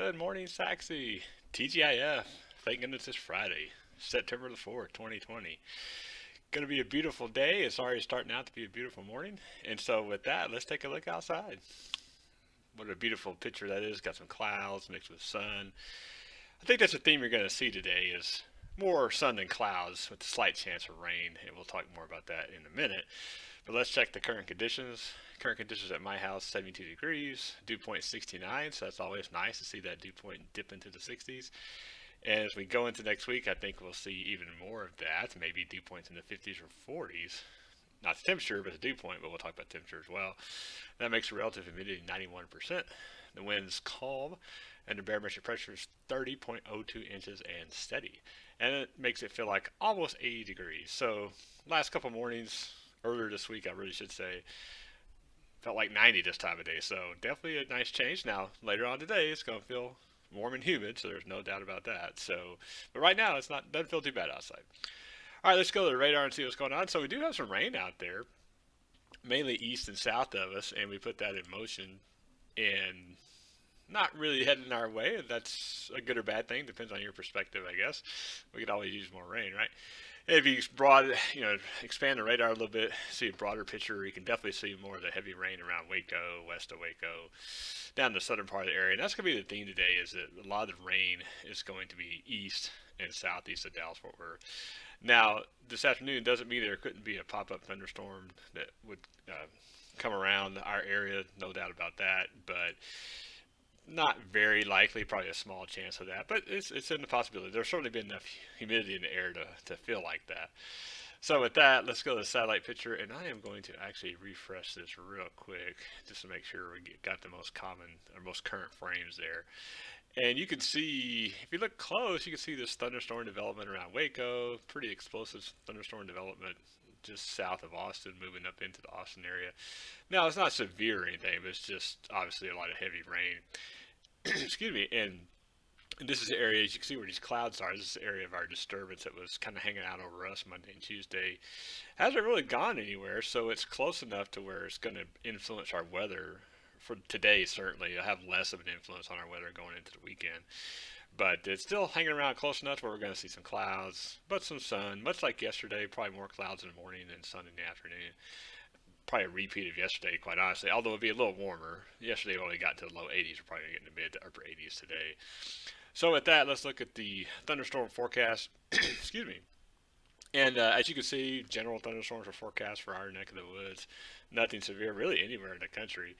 Good morning, Sachse. TGIF. Thank goodness it's Friday, September the 4th, 2020. Going to be a beautiful day. It's already starting out to be a beautiful morning. And so, with that, let's take a look outside. What a beautiful picture that is. Got some clouds mixed with sun. I think that's the theme you're going to see today is more sun than clouds with a slight chance of rain. And we'll talk more about that in a minute. But let's check the current conditions. Current conditions at my house, 72 degrees, dew point 69, so that's always nice to see that dew point dip into the 60s. And as we go into next week, I think we'll see even more of that, maybe dew points in the 50s or 40s. Not the temperature, but the dew point, but we'll talk about temperature as well. That makes the relative humidity 91%. The wind's calm, and the barometric pressure is 30.02 inches and steady. And it makes it feel like almost 80 degrees. So, last couple mornings, earlier this week, I really should say, felt like 90 this time of day. So definitely a nice change. Now later on today, it's going to feel warm and humid, so there's no doubt about that. So, but right now it's not doesn't feel too bad outside. All right, let's go to the radar and see what's going on. So we do have some rain out there, mainly east and south of us, and we put that in motion and not really heading our way. That's a good or bad thing, depends on your perspective, I guess. We could always use more rain, right? If you expand the radar a little bit, see a broader picture, you can definitely see more of the heavy rain around Waco, west of Waco, down the southern part of the area. And that's going to be the theme today is that a lot of the rain is going to be east and southeast of Dallas-Fort Worth. Now, this afternoon doesn't mean there couldn't be a pop-up thunderstorm that would come around our area, no doubt about that, but not very likely, probably a small chance of that, but it's in the possibility. There's certainly been enough humidity in the air to feel like that. So with that, let's go to the satellite picture, and I am going to actually refresh this real quick just to make sure we got the most common or most current frames there. And you can see, if you look close, you can see this thunderstorm development around Waco, pretty explosive thunderstorm development just south of Austin, moving up into the Austin area. Now, it's not severe or anything, but it's just obviously a lot of heavy rain. Excuse me, and this is the area, as you can see where these clouds are, this is the area of our disturbance that was kind of hanging out over us Monday and Tuesday. Hasn't really gone anywhere, so it's close enough to where it's going to influence our weather for today, certainly. It'll have less of an influence on our weather going into the weekend. But it's still hanging around close enough where we're going to see some clouds, but some sun, much like yesterday, probably more clouds in the morning than sun in the afternoon. Probably a repeat of yesterday, quite honestly, although it'd be a little warmer. Yesterday only got to the low 80s. We're probably going to get in the mid to upper 80s today. So with that, let's look at the thunderstorm forecast. Excuse me. And as you can see, general thunderstorms are forecast for our neck of the woods. Nothing severe really anywhere in the country.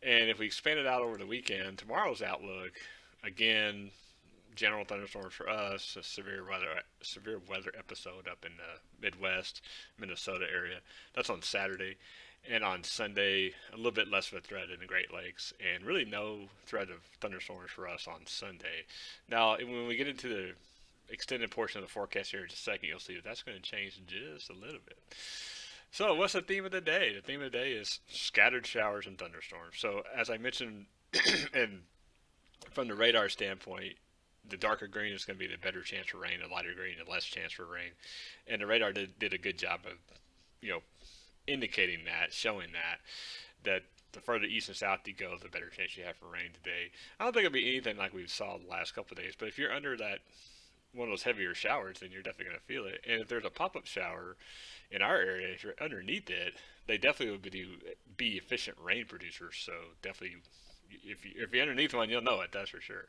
And if we expand it out over the weekend, tomorrow's outlook, again, general thunderstorms for us, a severe weather episode up in the Midwest, Minnesota area. That's on Saturday. And on Sunday, a little bit less of a threat in the Great Lakes, and really no threat of thunderstorms for us on Sunday. Now, when we get into the extended portion of the forecast here in just a second, you'll see that that's going to change just a little bit. So, what's the theme of the day? The theme of the day is scattered showers and thunderstorms. So, as I mentioned, and from the radar standpoint, the darker green is going to be the better chance for rain, the lighter green, the less chance for rain. And the radar did a good job of, indicating that, showing that the further east and south you go, the better chance you have for rain today. I don't think it'll be anything like we saw the last couple of days, but if you're under that one of those heavier showers, then you're definitely going to feel it. And if there's a pop-up shower in our area, if you're underneath it, they definitely would be efficient rain producers. So definitely, if you're underneath one, you'll know it. That's for sure.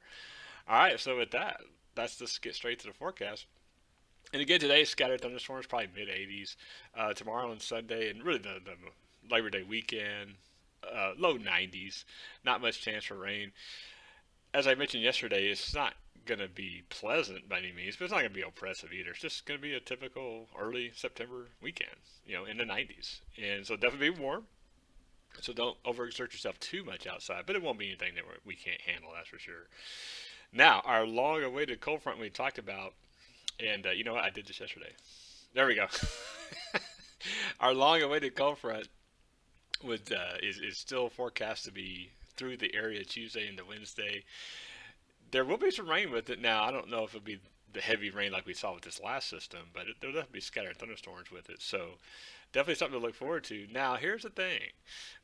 All right, so with that, let's just get straight to the forecast. And again, today, scattered thunderstorms, probably mid 80s. Tomorrow and Sunday, and really the Labor Day weekend, low 90s. Not much chance for rain. As I mentioned yesterday, it's not going to be pleasant by any means, but it's not going to be oppressive either. It's just going to be a typical early September weekend, in the 90s. And so definitely be warm. So don't overexert yourself too much outside, but it won't be anything that we can't handle, that's for sure. Now, our long-awaited cold front we talked about, and you know what? I did this yesterday. There we go. Our long-awaited cold front is still forecast to be through the area Tuesday into Wednesday. There will be some rain with it. Now, I don't know if it'll be the heavy rain like we saw with this last system, but there'll definitely be scattered thunderstorms with it. So definitely something to look forward to. Now, here's the thing.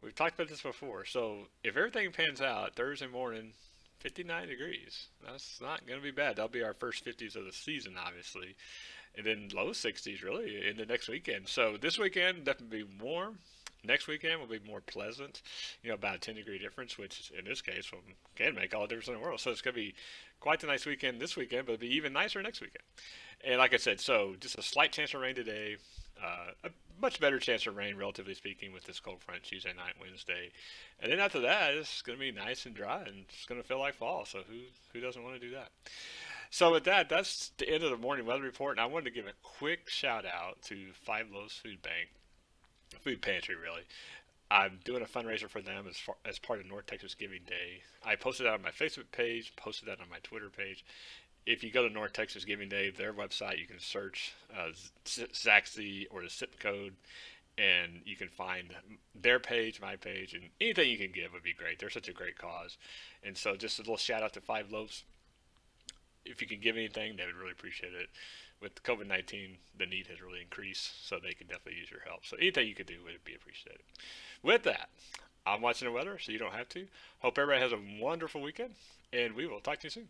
We've talked about this before. So if everything pans out Thursday morning, 59 degrees. That's not going to be bad. That'll be our first 50s of the season, obviously. And then low 60s, really, in the next weekend. So this weekend, definitely be warm. Next weekend will be more pleasant, about a 10-degree difference, which in this case can make all the difference in the world. So it's going to be quite the nice weekend this weekend, but it'll be even nicer next weekend. And like I said, so just a slight chance of rain today. A much better chance of rain, relatively speaking, with this cold front Tuesday night, Wednesday. And then after that, it's going to be nice and dry, and it's going to feel like fall. So who doesn't want to do that? So with that, that's the end of the morning weather report. And I wanted to give a quick shout out to Five Loaves Food Pantry, really. I'm doing a fundraiser for them as part of North Texas Giving Day. I posted that on my Facebook page, posted that on my Twitter page. If you go to North Texas Giving Day, their website, you can search Sachse or the zip code, and you can find their page, my page, and anything you can give would be great. They're such a great cause. And so just a little shout out to Five Loaves. If you can give anything, they would really appreciate it. With COVID-19, the need has really increased, so they could definitely use your help. So anything you could do would be appreciated. With that, I'm watching the weather, so you don't have to. Hope everybody has a wonderful weekend, and we will talk to you soon.